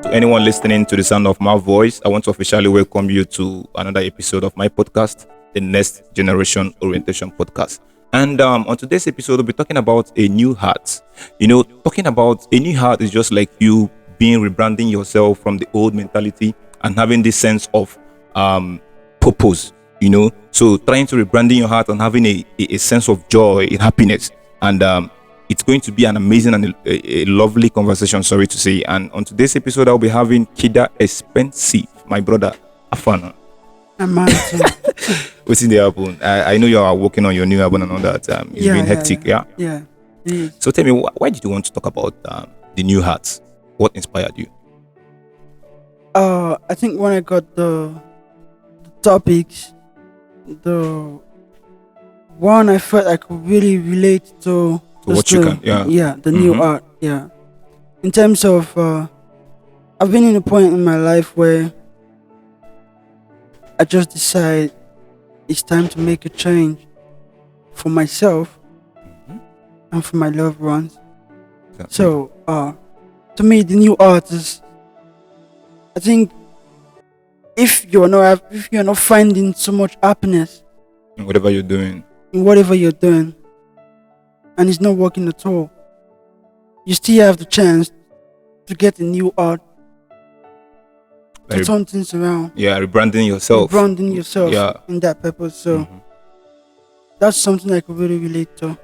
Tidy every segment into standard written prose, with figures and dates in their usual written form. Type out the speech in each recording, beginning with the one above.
To anyone listening to the sound of my voice, I want to officially welcome you to another episode of my podcast, the Next Generation Orientation Podcast. And on today's episode, we'll be talking about a new heart. Talking about a new heart is just like you rebranding yourself from the old mentality and having this sense of purpose. So trying to rebranding your heart and having a sense of joy and happiness. And it's going to be an amazing and a lovely conversation, sorry to say. And on today's episode, I'll be having KEEDA XPENSIV, my brother, Afana. What's in the album? I know you are working on your new album and all that. It's been hectic, yeah? Yeah. So tell me, why did you want to talk about the new heart? What inspired you? I think when I got the topics, the one I felt I could really relate to what you can, the new art, in terms of I've been in a point in my life where I just decide it's time to make a change for myself and for my loved ones. Exactly. So to me, the new art is, I think, if you're not finding so much happiness in whatever you're doing, and it's not working at all, you still have the chance to get a new art, to turn things around. Yeah, rebranding yourself. In that purpose. So that's something I could really relate to.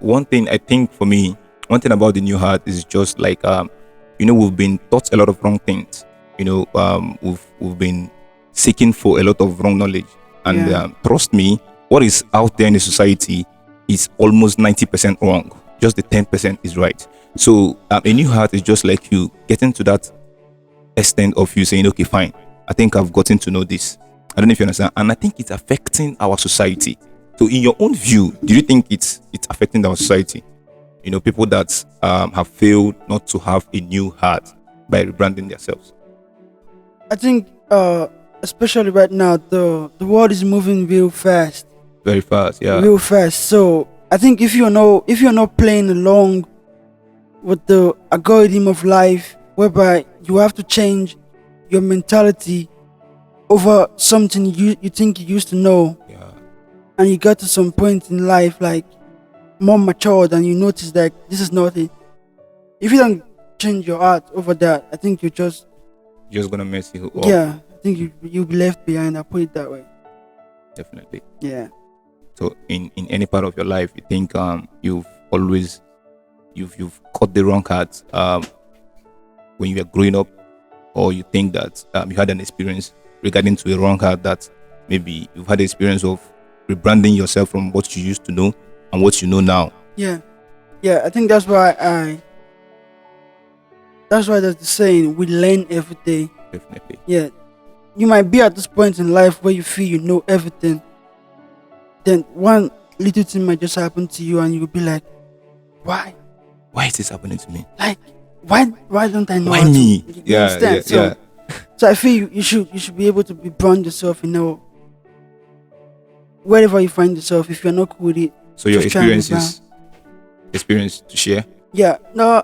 One thing I think for me, one thing about the new heart is just like we've been taught a lot of wrong things. We've been seeking for a lot of wrong knowledge, and trust me, what is out there in the society is almost 90% wrong. Just the 10% is right. So a new heart is just like you getting to that extent of you saying, okay, fine, I think I've gotten to know this. I don't know if you understand. And I think it's affecting our society. So in your own view, do you think it's affecting our society? People that have failed not to have a new heart by rebranding themselves. I think especially right now, the world is moving real fast. Very fast, yeah. Real fast. So I think if you're not playing along with the algorithm of life, whereby you have to change your mentality over something you think you used to know, and you got to some point in life like more matured, and you notice that this is not it. If you don't change your art over that, I think you're just gonna mess you up. Yeah, I think you'll be left behind. I'll put it that way. Definitely. Yeah. So in any part of your life, you think you've caught the wrong heart when you were growing up, or you think that you had an experience regarding to a wrong heart, that maybe you've had the experience of rebranding yourself from what you used to know and what you know now. Yeah. I think that's why there's the saying, we learn every day. Definitely. Yeah. You might be at this point in life where you feel you know everything. Then one little thing might just happen to you, and you'll be like, why? Why is this happening to me? Like, why don't I know? Why me? Yeah. So I feel you should be able to rebrand yourself, wherever you find yourself. If you're not cool with it. So your experience to share? Yeah. No,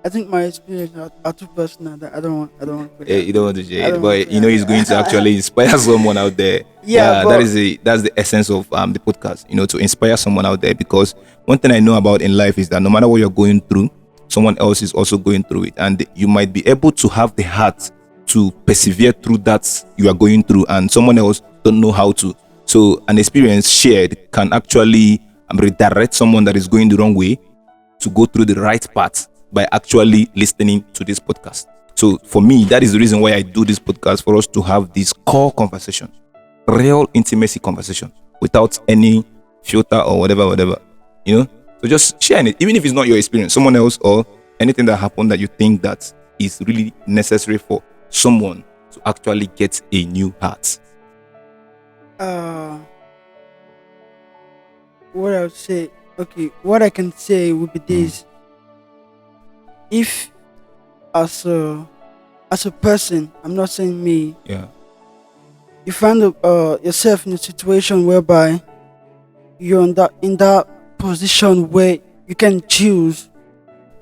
I think my experience are too personal that I don't want to put it. You don't want to share it, but it's going to actually inspire someone out there. That's the essence of the podcast, to inspire someone out there. Because one thing I know about in life is that no matter what you're going through, someone else is also going through it, and you might be able to have the heart to persevere through that you are going through, and someone else don't know how to. So an experience shared can actually redirect someone that is going the wrong way to go through the right path by actually listening to this podcast. So for me, that is the reason why I do this podcast, for us to have this core conversation, real intimacy conversation, without any filter or whatever. So just sharing it, even if it's not your experience, someone else, or anything that happened that you think that is really necessary for someone to actually get a new heart. What I would say, what I can say would be this. If as a person, I'm not saying me, you find yourself in a situation whereby you're in that position where you can choose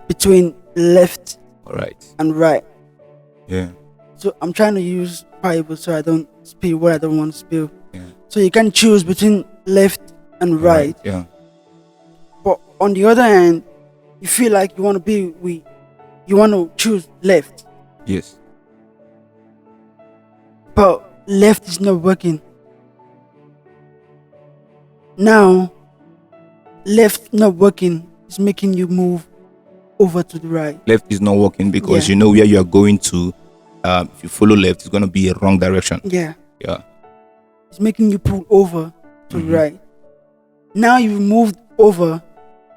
between left All right. and right. Yeah. So I'm trying to use Bible so I don't spill what I don't want to spill. Yeah. So you can choose between left and All right. Yeah. But on the other hand, you feel like you want to be with, you want to choose left, Yes. but left is not working. Now, left not working is making you move over to the right. Left is not working because Yeah. you know where you are going to. If you follow left, it's going to be a wrong direction. Yeah, Yeah. it's making you pull over to Mhm. the right. Now you've moved over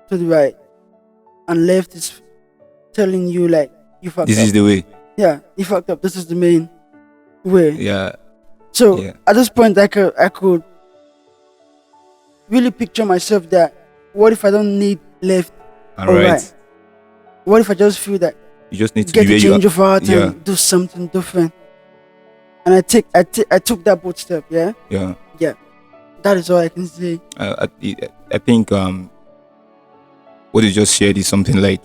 to the right, and left is telling you like you fucked This up. is the way. Yeah, you fucked up. This is the main way. Yeah. So Yeah. at this point, I could really picture myself that what if I don't need left All or right. right? What if I just feel that You just need to get be a where you change are. of heart Yeah. and do something different? And I took that bold step. Yeah, Yeah. that is all I can say. I think what you just shared is something like,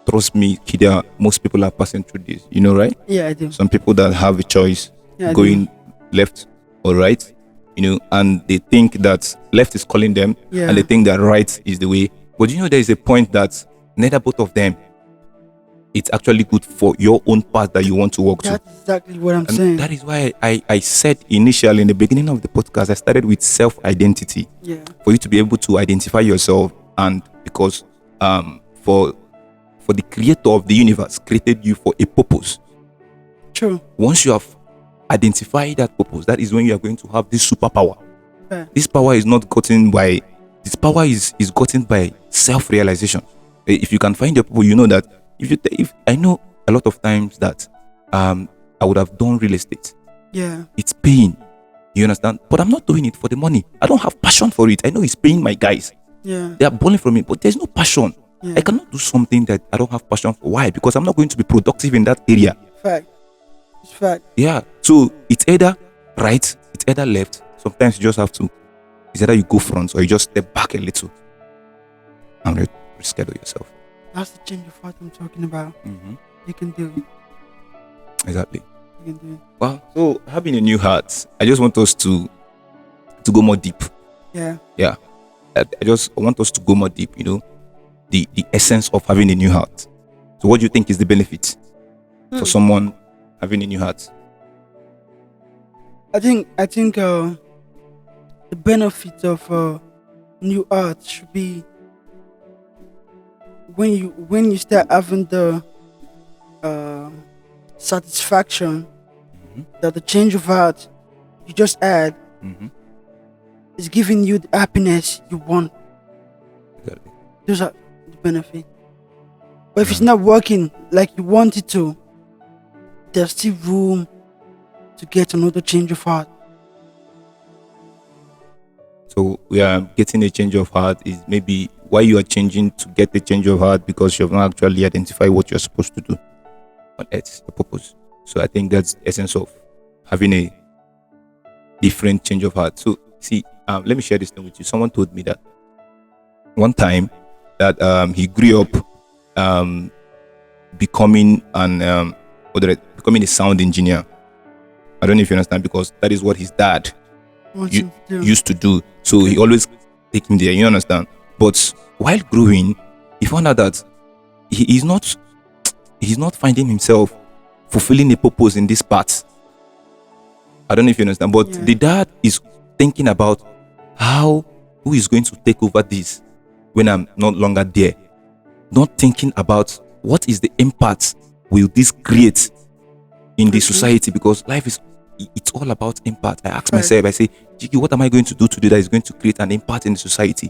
trust me, KEEDA, most people are passing through this. You know, right? Yeah, I do. Some people that have a choice Yeah, I going do. left or right, you know, and they think that left is calling them, Yeah. and they think that right is the way. But you know, there is a point that neither both of them, it's actually good for your own path that you want to walk to. That's exactly what I'm And saying. that is why I said initially in the beginning of the podcast, I started with self-identity, Yeah, for you to be able to identify yourself. And because for the creator of the universe created you for a purpose. true. Once you have identified that purpose, that is when you are going to have this superpower. Yeah. This power is not gotten by, this power is gotten by self-realization. If you can find your purpose, you know that if I know a lot of times that I would have done real estate. Yeah, It's paying. You understand? But I'm not doing it for the money. I don't have passion for it. I know it's paying my guys. yeah, They are balling from it, but there's no passion. yeah. I cannot do something that I don't have passion for. Why? Because I'm not going to be productive in that area. Fact. It's fact. Yeah. So it's either right, it's either left. Sometimes you just have to, it's either you go front or you just step back a little and reschedule yourself. That's the change of heart I'm talking about. Mm-hmm. You can do it. Exactly. You can do it. Well, so having a new heart, I just want us to go more deep. Yeah. Yeah. I just want us to go more deep, you know, the essence of having a new heart. So what do you think is the benefit for someone having a new heart? I think the benefit of new art should be when you start having the satisfaction that the change of heart you just had Mm-hmm. is giving you the happiness you want. Exactly. Those are the benefit. But if it's not working like you want it to, there's still room to get another change of heart. So we are getting a change of heart is maybe why you are changing to get a change of heart, because you have not actually identified what you're supposed to do on earth, the purpose. So I think that's the essence of having a different change of heart. So see, let me share this thing with you. Someone told me that one time that he grew up becoming becoming a sound engineer. I don't know if you understand, because that is what his dad used to do. So he always take him there, you understand? But while growing, he found out that he's not finding himself fulfilling a purpose in this part. I don't know if you understand, but the dad is thinking about who is going to take over this when I'm no longer there. Not thinking about what is the impact will this create in the society, because life is, it's all about impact. I ask myself, I say, Jiggy, what am I going to do today that is going to create an impact in the society?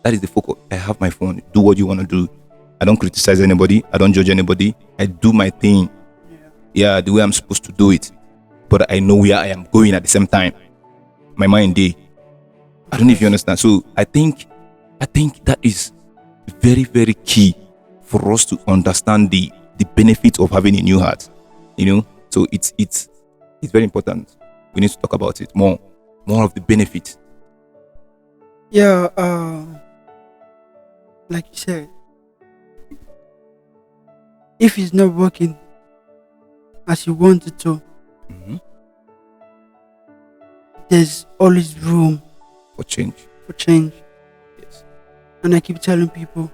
That is the focus. I have my phone. Do what you want to do. I don't criticize anybody. I don't judge anybody. I do my thing. Yeah, the way I'm supposed to do it. But I know where I am going at the same time. My mind day. I don't know if you understand. So I think that is very, very key for us to understand the benefit of having a new heart. You know, so it's very important. We need to talk about it more of the benefit. Yeah, like you said, if it's not working as you want it to, Mm-hmm. there's always room For change. for change. Yes. And I keep telling people,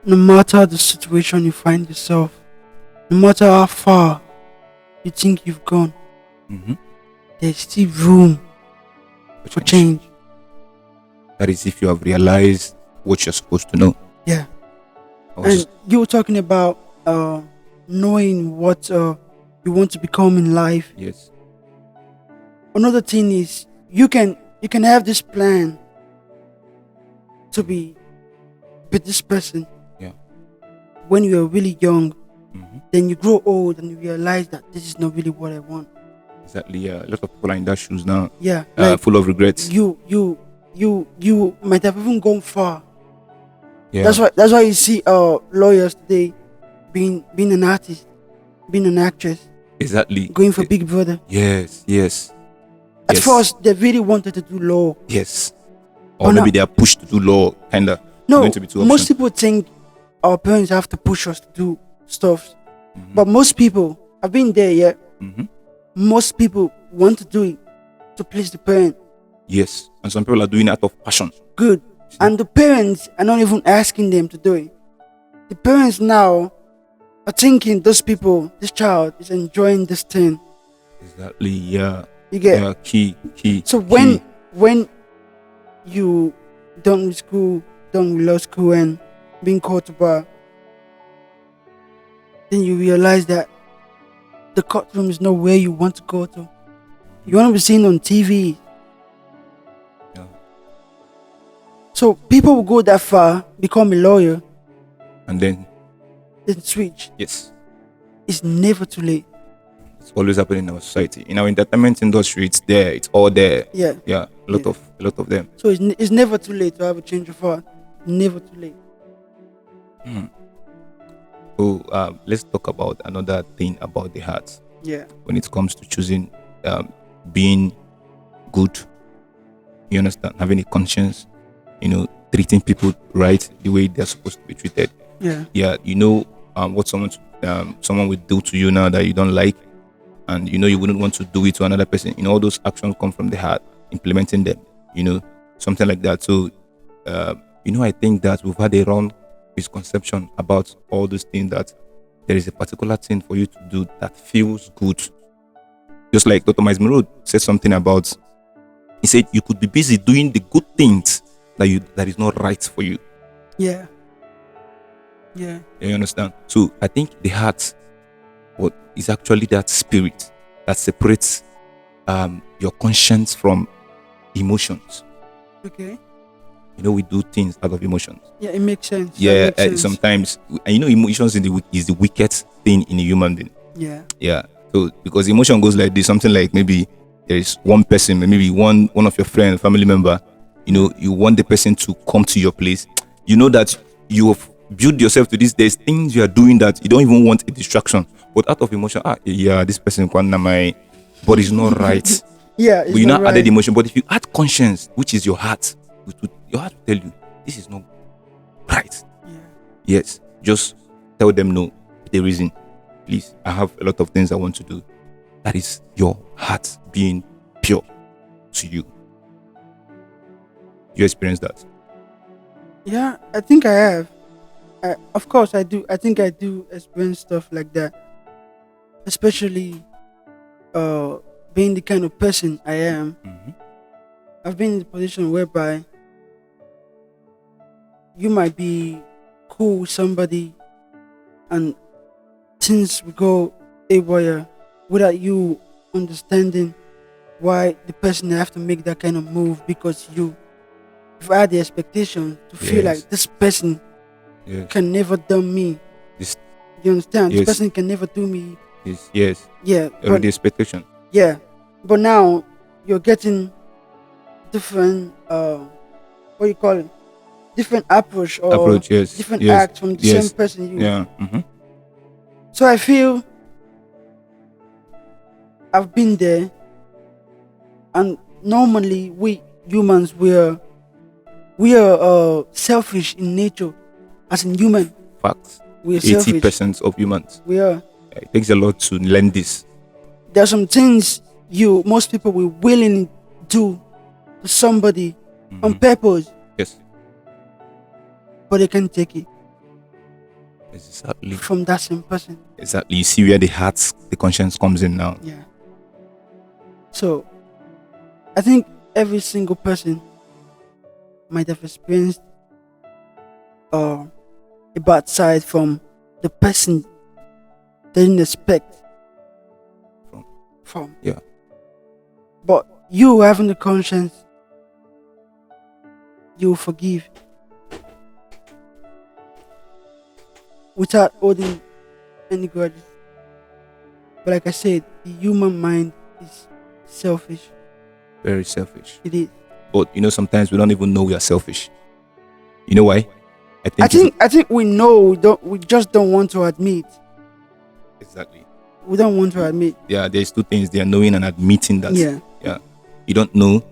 no matter the situation you find yourself, no matter how far you think you've gone, Mm-hmm. there's still room for change. That is if you have realized what you're supposed to know. Yeah. I was- And you were talking about knowing what you want to become in life. yes. Another thing is you can have this plan to be with this person. Yeah. When you are really young, Mm-hmm. then you grow old and you realize that this is not really what I want. Exactly. Yeah. A lot of people are in that shoes now. Yeah, like Full of regrets. you might have even gone far. Yeah. That's why you see lawyers today being an artist, being an actress, Exactly. going for Big Brother. Yes. Yes. At Yes. first, they really wanted to do law. Yes. Or But maybe now- they are pushed to do law, kinda. No, Going to be two most options. people think our parents have to push us to do stuff, Mhm. but most people, I've been there. Yeah, Mhm. most people want to do it to please the parent. Yes. And some people are doing it out of passion. Good, and the parents are not even asking them to do it. The parents now are thinking this child is enjoying this thing. Exactly. Yeah. You get Yeah. Key. so key. when you done with school, done with law school, and being called to bar, then you realize that the courtroom is not where you want to go to. You want to be seen on TV. Yeah. So people will go that far, become a lawyer, And then then switch. yes, It's never too late. it's always happening in our society. In our entertainment industry, it's there. It's all there. Yeah. Yeah. A lot of them. So it's never too late to have a change of heart. Never too late. So let's talk about another thing about the heart. Yeah. When it comes to choosing being good, you understand, having a conscience, treating people right the way they're supposed to be treated. Yeah. Yeah, what someone would do to you now that you don't like, and you wouldn't want to do it to another person. All those actions come from the heart, implementing them, something like that. So I think that we've had a wrong misconception about all those things, that there is a particular thing for you to do that feels good. Just like Dr. Miles Monroe said something about, he said you could be busy doing the good things that is not right for you. Yeah. Yeah. You understand? So I think the heart is actually that spirit that separates your conscience from emotions. Okay. We do things out of emotions. Yeah, it makes sense. That Yeah, makes sense. sometimes, and emotions is the weakest thing in a human being. Yeah. Yeah. So because emotion goes like this, something like maybe there is one person, maybe one of your friends, family member, you want the person to come to your place. You know that you have built yourself to this. There's things you are doing that you don't even want a distraction. But out of emotion, this person, my body's not right. Yeah. But added emotion. But if you add conscience, which is your heart, your heart will tell you this is not right. Yeah. Yes, just tell them no. The reason, please, I have a lot of things I want to do. That is your heart being pure to you. You experience that? Yeah, I think I have. Of course, I do. I think I do experience stuff like that, especially being the kind of person I am. Mm-hmm. I've been in the position whereby you might be cool with somebody and things will go haywire without you understanding why the person have to make that kind of move, because you've had the expectation to feel Yes. like this person Yes. can never do me. This- You understand? Yes. This person can never do me. Yes. Yeah, Already but expectation. yeah, but now you're getting different what you call it, different approach or Approach, yes. different Yes. act from the Yes. same person. Yeah. Mm-hmm. So I feel I've been there, and normally we humans we are selfish in nature, as in human. Facts. We're selfish. 80% of humans. We are. It takes a lot to learn this. There are some things most people will willingly do to somebody on purpose, Yes. but they can't take it Exactly. from that same person. Exactly. You see where the conscience comes in now. Yeah. So, I think every single person might have experienced a bad side from the person they didn't expect from. Yeah. But you having the conscience, you forgive without holding any grudges. But like I said, the human mind is selfish. Very selfish. It is. But sometimes we don't even know we are selfish. You know why? I think we know. We just don't want to admit. Exactly. We don't want to admit. Yeah, there's two things: they are knowing and admitting that. Yeah. You don't know.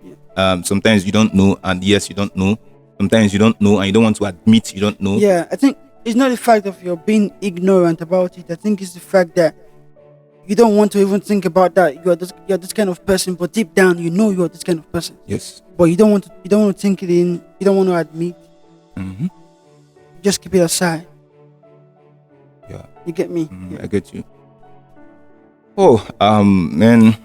Yeah. Sometimes you don't know, and yes, you don't know. Sometimes you don't know, and you don't want to admit you don't know. Yeah, I think it's not the fact of you're being ignorant about it. I think it's the fact that you don't want to even think about that. You're this kind of person, but deep down you know you're this kind of person. Yes. But you don't want to think it in. You don't want to admit. Mm-hmm. Just keep it aside. Yeah. You get me? Yeah. I get you. Oh, man,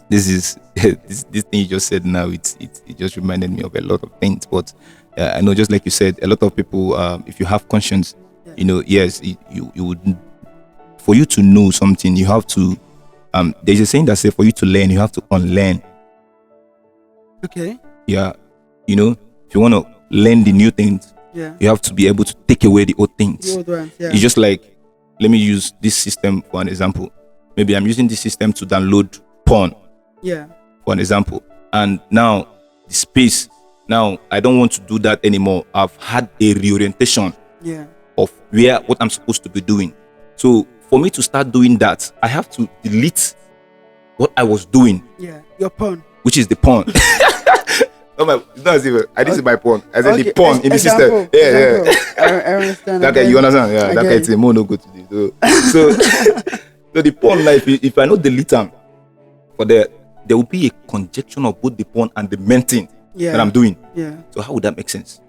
this is this thing you just said now. It just reminded me of a lot of things. But I know, just like you said, a lot of people, if you have conscience, yes, you would. For you to know something, you have to. There's a saying that says, for you to learn, you have to unlearn. Okay. Yeah, if you want to learn the new things, you have to be able to take away the old things. The old ones, yeah. It's just like, let me use this system for an example. Maybe I'm using this system to download porn. Yeah. For an example. And now the space, now I don't want to do that anymore. I've had a reorientation of what I'm supposed to be doing. So for me to start doing that, I have to delete what I was doing. Yeah, your porn. Which is the porn. It's not as if this is my porn. I said the porn in the system. Yeah. I understand. That guy, you understand? Yeah, that guy is a more no good to do. So the porn life, if I not delete them, there will be a conjunction of both the porn and the main thing that I'm doing. Yeah. So how would that make sense?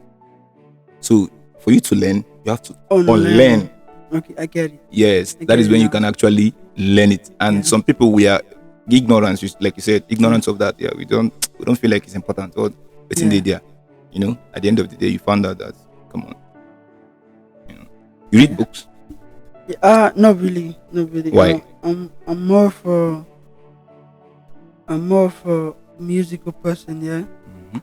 So for you to learn, you have to unlearn. Okay, I get it. Yes, that is when you can actually learn it. And some people, we are ignorance, like you said, ignorance of that. Yeah, we don't feel like it's important. Or it's in the idea. At the end of the day, you found out that, come on. You read books? Yeah, not really. Why? I'm more for a musical person. Yeah. Mm-hmm.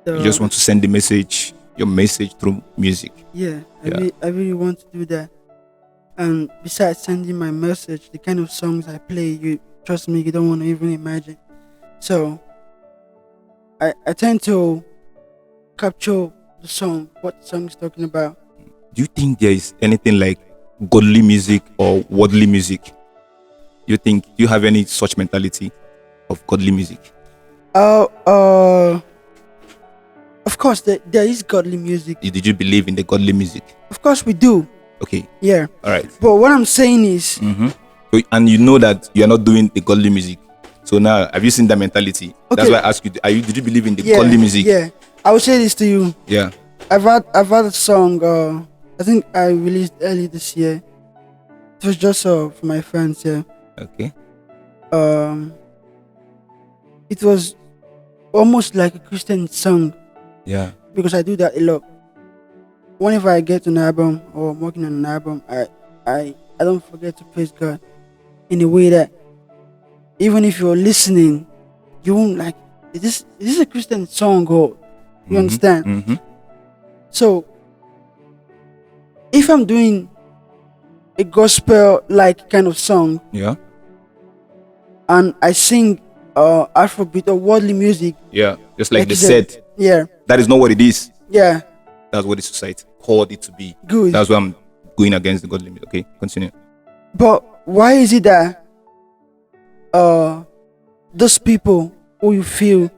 So, you just want to send your message through music. Yeah. I really want to do that. And besides sending my message, the kind of songs I play, trust me, you don't want to even imagine. So I tend to capture the song, what the song is talking about. Do you think there is anything like godly music or worldly music? Do you have any such mentality of godly music? Of course, there is godly music. Did you believe in the godly music? Of course we do. Okay. Yeah. All right. But what I'm saying is... Mm-hmm. And you know that you are not doing the godly music. So now, have you seen that mentality? Okay. That's why I asked you, did you believe in the godly music? Yeah. I will say this to you. Yeah. I've had a song, I think I released early this year. It was just for my friends, yeah. Okay. It was almost like a Christian song. Yeah. Because I do that a lot. Whenever I get an album or I'm working on an album, I don't forget to praise God in a way that even if you're listening, you won't like, is this a Christian song or you understand? Mm-hmm. So if I'm doing a gospel like kind of song, yeah, and I sing Afrobeat or worldly music, yeah, just like they said, yeah, that is not what it is. Yeah, that's what the society called it to be. Good. That's why I'm going against the godly music. Okay, continue. But why is it that those people who you feel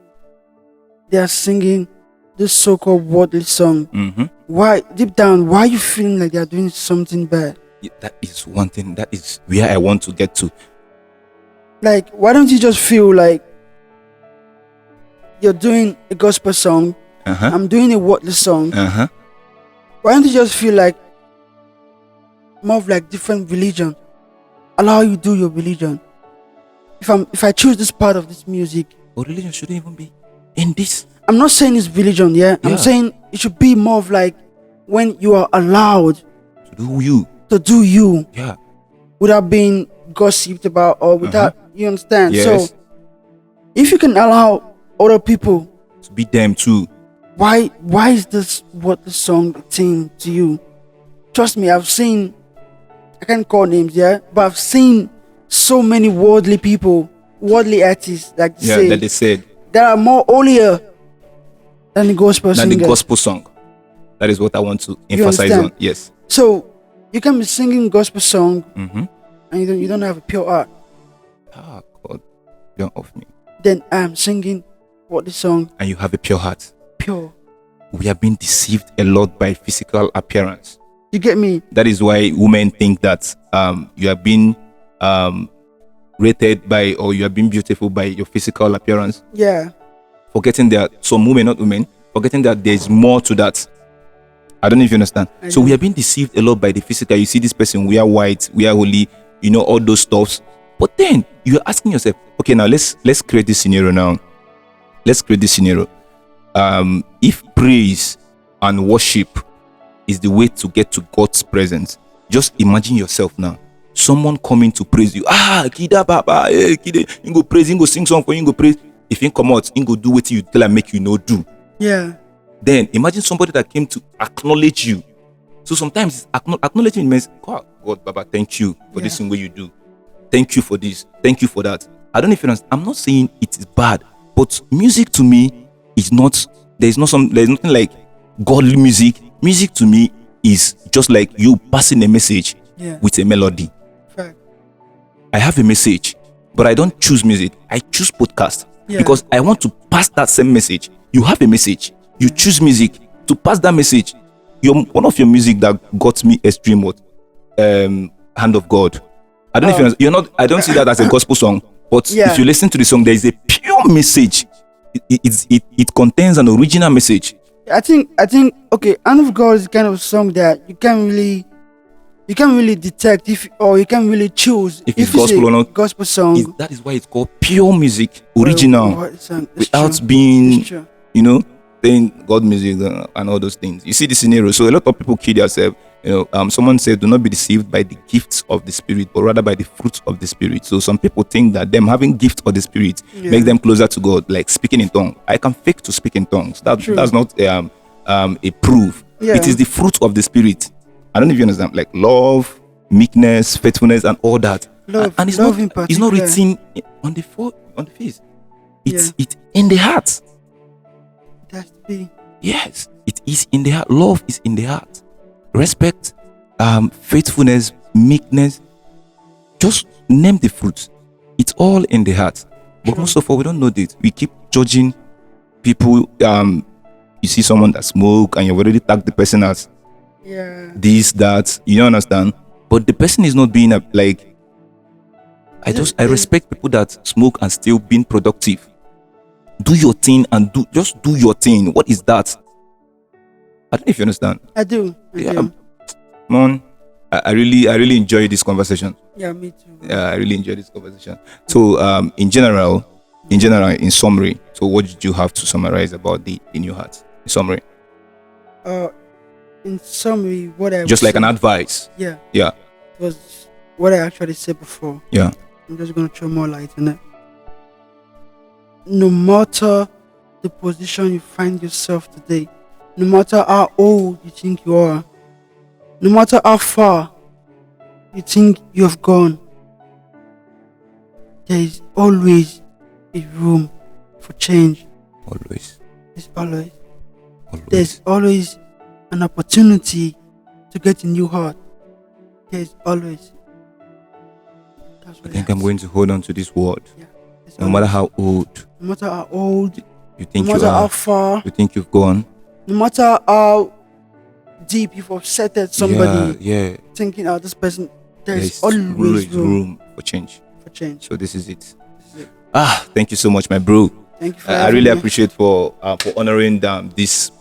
they are singing this so-called worldly song, why deep down, why are you feeling like they're doing something bad? That is one thing. That is where I want to get to. Like, why don't you just feel like you're doing a gospel song, I'm doing a worldly song? Why don't you just feel like more of like different religion? Allow you do your religion. If I choose this part of this music, but religion shouldn't even be in this. I'm not saying it's religion, I'm saying it should be more of like when you are allowed to do you, without being gossiped about or without, you understand? Yes. So if you can allow other people to be them too, why is this what the song thing to you? Trust me, I've seen, I can't call names, but I've seen so many worldly people, worldly artists, like that they said that are more holier than the gospel than singer. the gospel song. That is what I want to emphasize on. Yes. So you can be singing gospel song and you don't have a pure heart. Ah, God, don't off me. Then I'm singing what the song and you have a pure heart. Pure. We have been deceived a lot by physical appearance. You get me? That is why women think that you have been rated by, or you have been beautiful by your physical appearance. Yeah. Forgetting that some women, not women, forgetting that there's more to that. I don't know if you understand. So we have been deceived a lot by the physical. You see this person, we are white, we are holy, all those stuffs. But then you're asking yourself, okay, now let's create this scenario now. Let's create this scenario. If praise and worship is the way to get to God's presence, just imagine yourself now. Someone coming to praise you. KEEDA Baba, hey, KEEDA, you go praise, you go sing song for you, go praise. If you come out, you go do what you tell and make you do. Yeah. Then imagine somebody that came to acknowledge you. So sometimes acknowledging means, God, Baba, thank you for this thing what you do. Thank you for this. Thank you for that. I don't know if you understand. I'm not saying it is bad, but music to me is not. There's nothing like godly music. Music to me is just like you passing a message with a melody. Fact. I have a message, but I don't choose music. I choose podcast because I want to pass that same message. You have a message. You choose music to pass that message. One of your music that got me extreme Hand of God. I don't know if you're not. I don't see that as a gospel song, but if you listen to the song, there is a pure message. It contains an original message. I think okay, Hand of God is the kind of song that you can't really detect you can't really choose if it's gospel or not. Gospel song. That is why it's called pure music, original, without being playing God music and all those things. You see the scenario. So a lot of people kill themselves. Someone said, "Do not be deceived by the gifts of the Spirit, but rather by the fruits of the Spirit." So some people think that them having gifts of the Spirit make them closer to God, like speaking in tongues. I can fake to speak in tongues. That's not a proof. It is the fruit of the Spirit. I don't know if you understand, like love, meekness, faithfulness, and all that. And it's not written on the face. It's in the heart. That's to be. Yes, it is in the heart. Love is in the heart. Respect, faithfulness, meekness. Just name the fruits. It's all in the heart. But most of all, we don't know this. We keep judging people. You see someone that smoke and you've already tagged the person as this, that. You don't understand. But the person is not being like. I respect people that smoke and still being productive. Do your thing and just do your thing. What is that? I don't know if you understand. I do. Man, I really enjoy this conversation. Yeah, me too. Yeah, I really enjoy this conversation. So, in general, in summary, so what did you have to summarize about the new heart? In summary. In summary, what I just like an advice. Yeah. Yeah. It was what I actually said before. Yeah. I'm just gonna throw more light on it. No matter the position you find yourself today, no matter how old you think you are, no matter how far you think you have gone, there is always a room for change. Always. There's always an opportunity to get a new heart. There's always. I think I'm going to hold on to this word. Yeah, no matter how old. No matter how old You think no you matter how are. far, You think you've gone. no matter how deep you've upsetted somebody, Yeah. thinking, oh, this person, there's There's always room for change. for change. So this is it. Thank you so much, my bro. Thank you for I really having me. appreciate for honoring this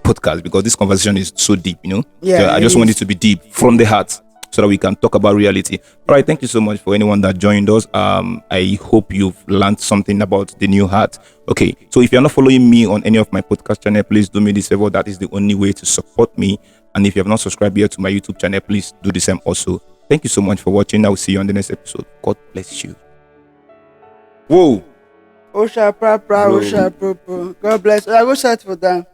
podcast, because this conversation is so deep, you know. Yeah, So I it just want is. it to be deep from the heart, so that we can talk about reality. All right, thank you so much for anyone that joined us. I hope you've learned something about the new heart. Okay, so if you're not following me on any of my podcast channel, please do me this favor. That is the only way to support me. And if you have not subscribed yet to my YouTube channel, please do the same also. Thank you so much for watching. I will see you on the next episode. God bless you. Whoa. Osha, pra, pra, Bro. Osha, pro, pro. God bless. I go search for that.